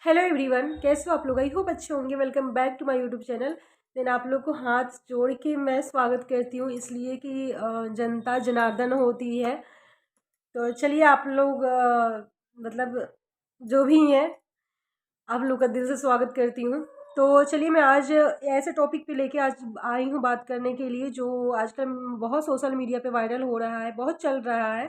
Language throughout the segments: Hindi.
हेलो एवरीवन, कैसे हो आप लोग? आई होप अच्छे होंगे। Welcome back to my YouTube channel. Then आप लोग को हाथ जोड़ के मैं स्वागत करती हूँ, इसलिए कि जनता जनार्दन होती है। तो चलिए आप लोग मतलब जो भी हैं, आप लोग का दिल से स्वागत करती हूँ। तो चलिए मैं आज ऐसे टॉपिक पे लेके आज आई हूँ बात करने के लिए, जो आजकल बहुत सोशल मीडिया पे वायरल हो रहा है, बहुत चल रहा है।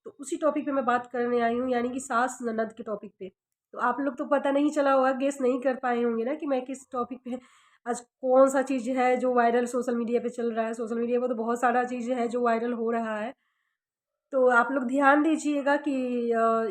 तो उसी टॉपिक पे मैं बात करने आई हूँ, यानी कि सास ननद के टॉपिक पे। तो आप लोग तो पता नहीं चला होगा, गेस नहीं कर पाए होंगे ना कि मैं किस टॉपिक पे आज कौन सा चीज़ है जो वायरल सोशल मीडिया पे चल रहा है। सोशल मीडिया पर तो बहुत सारा चीज़ है जो वायरल हो रहा है। तो आप लोग ध्यान दीजिएगा कि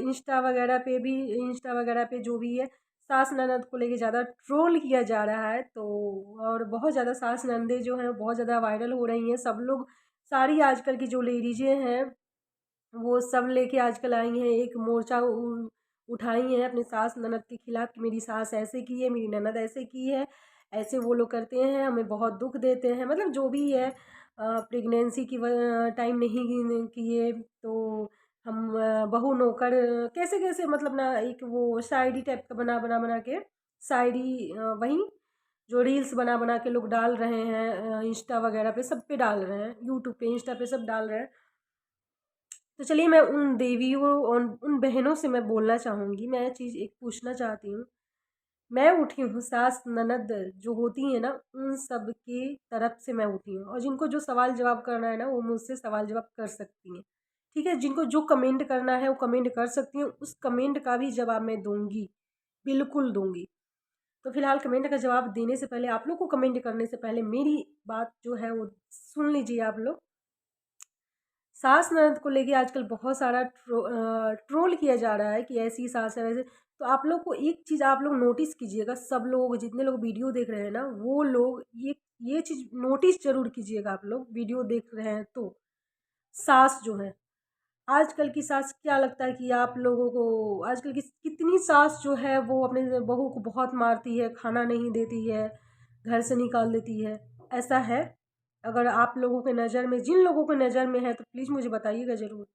इंस्टा वगैरह पे जो भी है, सास ननद को लेके ज़्यादा ट्रोल किया जा रहा है। तो और बहुत ज़्यादा सास ननदें जो हैं बहुत ज़्यादा वायरल हो रही हैं। सब लोग, सारी आजकल की जो लेडीजें हैं वो सब लेके आजकल आई हैं, एक मोर्चा उठाई हैं अपनी सास ननद के खिलाफ कि मेरी सास ऐसे की है, मेरी ननद ऐसे की है, ऐसे वो लोग करते हैं, हमें बहुत दुख देते हैं। मतलब जो भी है, प्रेगनेंसी की टाइम नहीं किए तो हम बहू नौकर कैसे कैसे, मतलब ना एक वो शायरी टाइप का बना बना बना के शायरी, वही जो रील्स बना बना के लोग डाल रहे हैं, इंस्टा वगैरह पे सब पे डाल रहे हैं, यूट्यूब पे इंस्टा पे सब डाल रहे हैं। तो चलिए मैं उन देवियों और उन बहनों से मैं बोलना चाहूँगी, मैं चीज़ एक पूछना चाहती हूँ। मैं उठी हूँ, सास ननद जो होती हैं ना, उन सब की तरफ से मैं उठी हूँ, और जिनको जो सवाल जवाब करना है ना वो मुझसे सवाल जवाब कर सकती हैं। ठीक है, जिनको जो कमेंट करना है वो कमेंट कर सकती हैं, उस कमेंट का भी जवाब मैं दूंगी, बिल्कुल दूंगी। तो फिलहाल कमेंट का जवाब देने से पहले, आप लोग को कमेंट करने से पहले मेरी बात जो है वो सुन लीजिए आप लोग। सास ननद को लेके आजकल बहुत सारा ट्रोल किया जा रहा है कि ऐसी सास है वैसे। तो आप लोग को एक चीज़ आप लोग नोटिस कीजिएगा, सब लोग जितने लोग वीडियो देख रहे हैं ना, वो लोग ये चीज़ नोटिस जरूर कीजिएगा। आप लोग वीडियो देख रहे हैं तो सास जो है, आजकल की सास, क्या लगता है कि आप लोगों को आजकल की कितनी सास जो है वो अपने बहू को बहुत मारती है, खाना नहीं देती है, घर से निकाल देती है? ऐसा है? अगर आप लोगों के नज़र में, जिन लोगों के नज़र में है, तो प्लीज़ मुझे बताइएगा ज़रूर।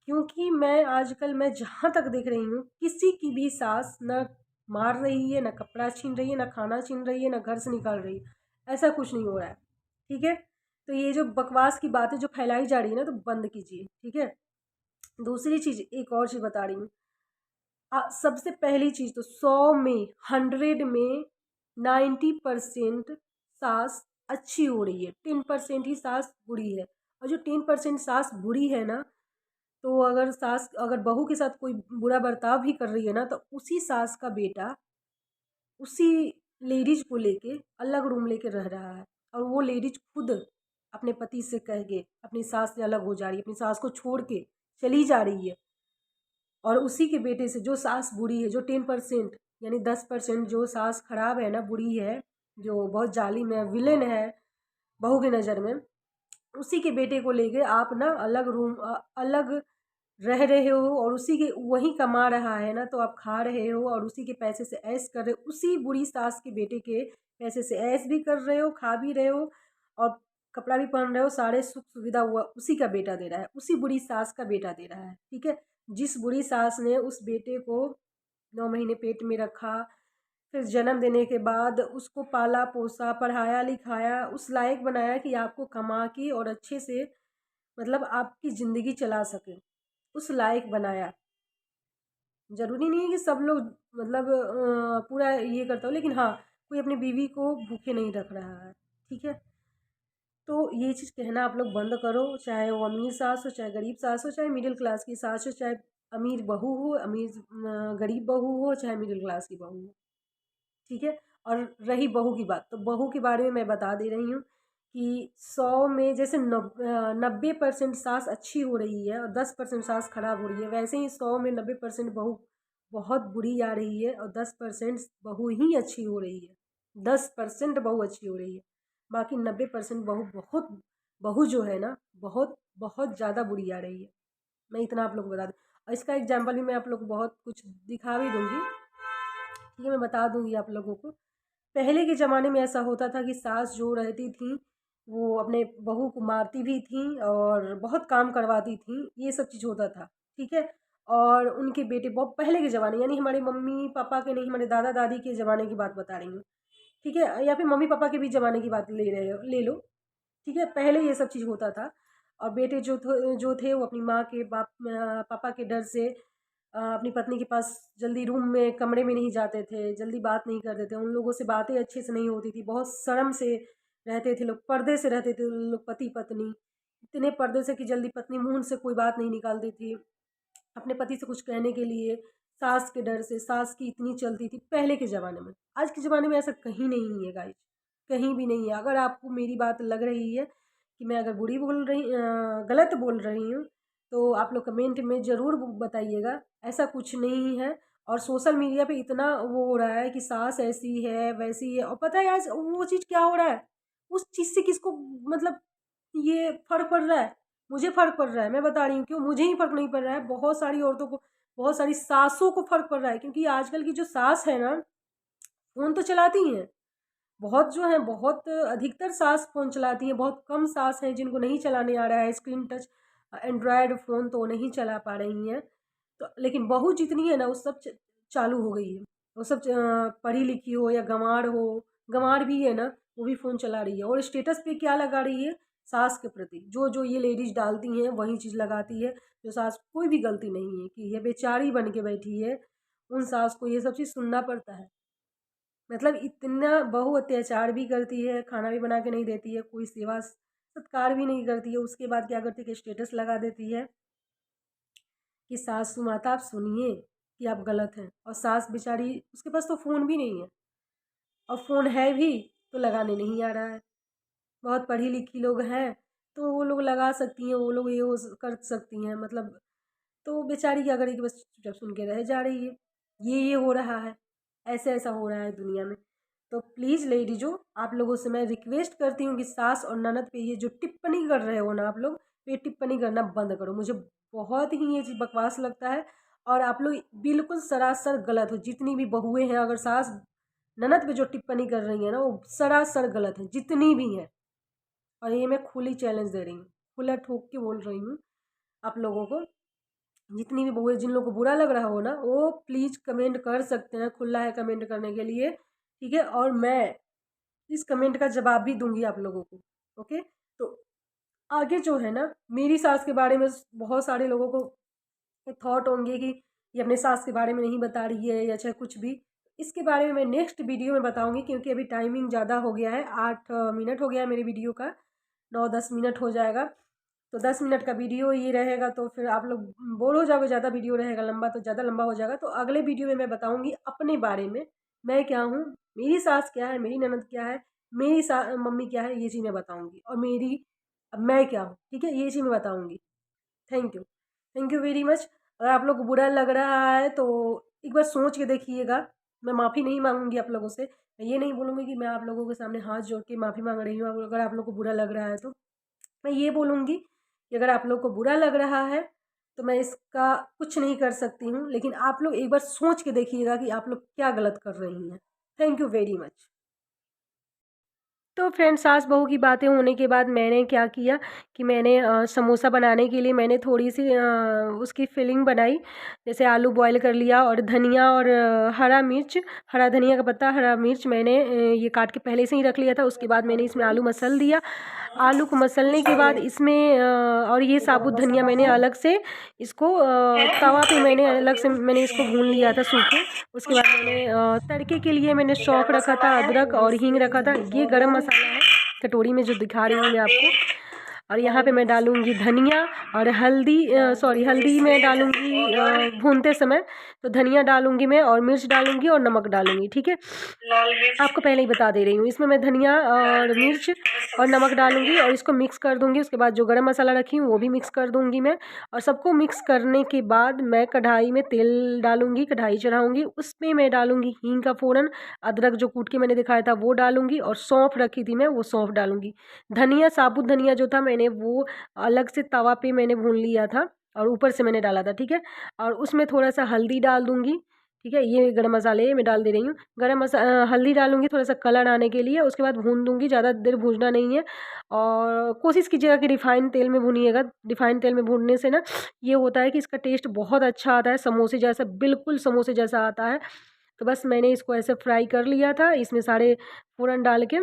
क्योंकि मैं आजकल मैं जहाँ तक देख रही हूँ, किसी की भी सास न मार रही है, न कपड़ा छीन रही है, न खाना छीन रही है, न घर से निकाल रही है। ऐसा कुछ नहीं हो रहा है। ठीक है, तो ये जो बकवास की बातें जो फैलाई जा रही है ना, तो बंद कीजिए। ठीक है, दूसरी चीज़, एक और चीज़ बता रही हूँ। सबसे पहली चीज़ तो 100 में, 100 में 90% सास अच्छी हो रही है, 10% ही सास बुरी है। और जो 10% सास बुरी है ना, तो अगर बहू के साथ कोई बुरा बर्ताव भी कर रही है ना, तो उसी सास का बेटा उसी लेडीज को लेके अलग रूम लेके रह रहा है, और वो लेडीज खुद अपने पति से कह के अपनी सास से अलग हो जा रही है, अपनी सास को छोड़ के चली जा रही है। और उसी के बेटे से जो सास बुरी है, जो 10%, यानी 10% जो सास खराब है ना, बुरी है, जो बहुत जालिम है, विलेन है बहू की नज़र में, उसी के बेटे को लेके आप ना अलग रूम, अलग रह रहे हो, और उसी के वही कमा रहा है ना, तो आप खा रहे हो और उसी के पैसे से ऐश कर रहे हो, उसी बुरी सास के बेटे के पैसे से ऐश भी कर रहे हो, खा भी रहे हो, और कपड़ा भी पहन रहे हो, सारे सुख सुविधा हुआ उसी का बेटा दे रहा है, उसी बुरी सास का बेटा दे रहा है। ठीक है, जिस बुरी सास ने उस बेटे को 9 महीने पेट में रखा, फिर जन्म देने के बाद उसको पाला पोसा, पढ़ाया लिखाया, उस लायक बनाया कि आपको कमा के और अच्छे से, मतलब आपकी ज़िंदगी चला सके, उस लायक बनाया। ज़रूरी नहीं है कि सब लोग, मतलब पूरा ये करता हो, लेकिन हाँ, कोई अपनी बीवी को भूखे नहीं रख रहा है। ठीक है, तो ये चीज़ कहना आप लोग बंद करो, चाहे वो अमीर सास हो, चाहे गरीब सास हो, चाहे मिडिल क्लास की सास हो, चाहे अमीर बहू हो, गरीब बहू हो, चाहे मिडिल क्लास की बहू हो। ठीक है, और रही बहू की बात, तो बहू के बारे में मैं बता दे रही हूँ कि 100 में जैसे 90% सास अच्छी हो रही है और 10% सास खराब हो रही है, वैसे ही 100 में 90% बहू बहुत बुरी आ रही है और 10% बहू ही अच्छी हो रही है। 10% बहू अच्छी हो रही है, बाकी 90% बहू जो है ना, बहुत बहुत ज़्यादा बुरी आ रही है। मैं इतना आप लोग को बता दूँ, और इसका एग्जाम्पल भी मैं आप लोग को बहुत कुछ दिखा भी दूँगी। ठीक है, मैं बता दूँगी आप लोगों को। पहले के ज़माने में ऐसा होता था कि सास जो रहती थी, वो अपने बहू को मारती भी थी और बहुत काम करवाती थी, ये सब चीज़ होता था। ठीक है, और उनके बेटे बहुत पहले के ज़माने, यानी हमारे मम्मी पापा के नहीं, हमारे दादा दादी के ज़माने की बात बता रही हूँ, ठीक है, या फिर मम्मी पापा के भी ज़माने की बात ले लो, ठीक है। पहले ये सब चीज़ होता था और बेटे जो थे वो अपनी माँ के पापा के डर से अपनी पत्नी के पास जल्दी रूम में कमरे में नहीं जाते थे, जल्दी बात नहीं करते थे, उन लोगों से बातें अच्छे से नहीं होती थी, बहुत शर्म से रहते थे लोग, पर्दे से रहते थे लोग, पति पत्नी इतने पर्दे से कि जल्दी पत्नी मुंह से कोई बात नहीं निकालती थी अपने पति से कुछ कहने के लिए, सास के डर से। सास की इतनी चलती थी पहले के ज़माने में। आज के ज़माने में ऐसा कहीं नहीं है गाइस, कहीं भी नहीं है। अगर आपको मेरी बात लग रही है कि मैं अगर गलत बोल रही हूँ तो आप लोग कमेंट में ज़रूर बताइएगा, ऐसा कुछ नहीं है। और सोशल मीडिया पे इतना वो हो रहा है कि सास ऐसी है वैसी है, और पता है आज वो चीज़ क्या हो रहा है, उस चीज़ से किसको मतलब ये फ़र्क पड़ रहा है? मुझे फ़र्क पड़ रहा है, मैं बता रही हूँ क्यों। मुझे ही फ़र्क नहीं पड़ रहा है, बहुत सारी औरतों को, बहुत सारी सासों को फ़र्क पड़ रहा है, क्योंकि आजकल की जो सास है ना, फ़ोन तो चलाती हैं, बहुत जो है, बहुत अधिकतर सास फ़ोन चलाती हैं, बहुत कम सास हैं जिनको नहीं चलाने आ रहा है स्क्रीन टच एंड्रॉयड फ़ोन, तो नहीं चला पा रही हैं। तो लेकिन बहू जितनी है ना वो सब चालू हो गई है, वो सब पढ़ी लिखी हो या गंवार हो, गंवार भी है ना, वो भी फ़ोन चला रही है और स्टेटस पे क्या लगा रही है, सास के प्रति जो जो ये लेडीज़ डालती हैं वही चीज़ लगाती है। जो सास कोई भी गलती नहीं है कि ये बेचारी बन के बैठी है, उन सास को ये सब चीज़ सुनना पड़ता है। मतलब इतना बहू अत्याचार भी करती है, खाना भी बना के नहीं देती है, कोई सेवा सत्कार भी नहीं करती है, उसके बाद क्या करती है कि स्टेटस लगा देती है कि सासू माता आप सुनिए कि आप गलत हैं। और सास बेचारी, उसके पास तो फ़ोन भी नहीं है, और फ़ोन है भी तो लगाने नहीं आ रहा है। बहुत पढ़ी लिखी लोग हैं तो वो लोग लगा सकती हैं, वो लोग ये कर सकती हैं, मतलब तो बेचारी क्या करेगी, बस चुपचाप सुन के रह जा रही है। ये हो रहा है, ऐसे ऐसा हो रहा है दुनिया में। तो प्लीज़ लेडीजों, आप लोगों से मैं रिक्वेस्ट करती हूँ कि सास और ननद पे ये जो टिप्पणी कर रहे हो ना आप लोग, ये टिप्पणी करना बंद करो। मुझे बहुत ही ये चीज़ बकवास लगता है और आप लोग बिल्कुल सरासर गलत हो। जितनी भी बहुएँ हैं, अगर सास ननद पे जो टिप्पणी कर रही हैं ना, वो सरासर गलत है, जितनी भी हैं। और ये मैं खुली चैलेंज दे रही हूँ, खुला ठोक के बोल रही हूँ आप लोगों को। जितनी भी बहुएँ, जिन लोगों को बुरा लग रहा हो ना, वो प्लीज़ कमेंट कर सकते हैं, खुला है कमेंट करने के लिए, ठीक है। और मैं इस कमेंट का जवाब भी दूंगी आप लोगों को, ओके। तो आगे जो है ना, मेरी सास के बारे में बहुत सारे लोगों को थॉट होंगे कि ये अपने सास के बारे में नहीं बता रही है या चाहे कुछ भी। इसके बारे में मैं नेक्स्ट वीडियो में बताऊंगी, क्योंकि अभी टाइमिंग ज़्यादा हो गया है, 8 मिनट हो गया है मेरे वीडियो का, 9-10 मिनट हो जाएगा। तो 10 मिनट का वीडियो ये रहेगा, तो फिर आप लोग बोर हो जाओगे, ज़्यादा वीडियो रहेगा लंबा तो ज़्यादा लंबा हो जाएगा। तो अगले वीडियो में मैं बताऊंगी अपने बारे में, मैं क्या हूँ, मेरी सास क्या है, मेरी ननद क्या है, मेरी मम्मी क्या है, ये चीज़ मैं बताऊंगी। और मैं क्या हूँ, ठीक है, ये चीज़ मैं बताऊंगी। Thank you very much. अगर आप लोग को बुरा लग रहा है तो एक बार सोच के देखिएगा। मैं माफ़ी नहीं मांगूंगी आप लोगों से, मैं ये नहीं बोलूँगी कि मैं आप लोगों के सामने हाथ जोड़ के माफ़ी मांग रही हूँ अगर आप लोग को बुरा लग रहा है तो। मैं ये बोलूँगी कि अगर आप लोग को बुरा लग रहा है तो मैं इसका कुछ नहीं कर सकती हूँ, लेकिन आप लोग एक बार सोच के देखिएगा कि आप लोग क्या गलत कर रही हैं। Thank you very much. तो फ्रेंड्स, सास बहू की बातें होने के बाद मैंने क्या किया कि मैंने समोसा बनाने के लिए मैंने थोड़ी सी उसकी फिलिंग बनाई। जैसे आलू बॉईल कर लिया और धनिया और हरा मिर्च, हरा धनिया का पत्ता, हरा मिर्च मैंने ये काट के पहले से ही रख लिया था। उसके बाद मैंने इसमें आलू मसल दिया। आलू को मसलने के बाद इसमें और ये साबुत धनिया मैंने अलग से इसको तवा पे मैंने अलग से मैंने इसको भून लिया था सूखे। उसके बाद मैंने तड़के के लिए मैंने सौंफ रखा था, अदरक और हींग रखा था। ये गरम मसाला है कटोरी में जो दिखा रही हूँ मैं आपको। और यहाँ पे मैं डालूँगी धनिया और हल्दी मैं डालूँगी भूनते समय। तो धनिया डालूँगी मैं और मिर्च डालूँगी और नमक डालूँगी, ठीक है। आपको पहले ही बता दे रही हूँ, इसमें मैं धनिया और मिर्च और नमक डालूँगी और इसको मिक्स कर दूँगी। उसके बाद जो गरम मसाला रखी हूँ वो भी मिक्स कर दूँगी मैं। और सबको मिक्स करने के बाद मैं कढ़ाई में तेल डालूँगी, कढ़ाई चढ़ाऊँगी, उसमें मैं डालूँगी हींग का फ़ोरन, अदरक जो कूट के मैंने दिखाया था वो डालूँगी और सौंफ रखी थी मैं, वो सौंफ डालूँगी। धनिया, साबुत धनिया जो था मैंने वो अलग से तवा पे मैंने भून लिया था और ऊपर से मैंने डाला था, ठीक है। और उसमें थोड़ा सा हल्दी डाल दूँगी, ठीक है, ये गरम मसाले मैं डाल दे रही हूँ। हल्दी डालूँगी थोड़ा सा कलर आने के लिए, उसके बाद भून दूँगी, ज़्यादा देर भूनना नहीं है। और कोशिश कीजिएगा कि रिफाइंड तेल में भूनिएगा। रिफाइंड तेल में भूनने से ना ये होता है कि इसका टेस्ट बहुत अच्छा आता है, समोसे जैसा, बिल्कुल समोसे जैसा आता है। तो बस मैंने इसको ऐसे फ्राई कर लिया था, इसमें सारे फ़ोरन डाल के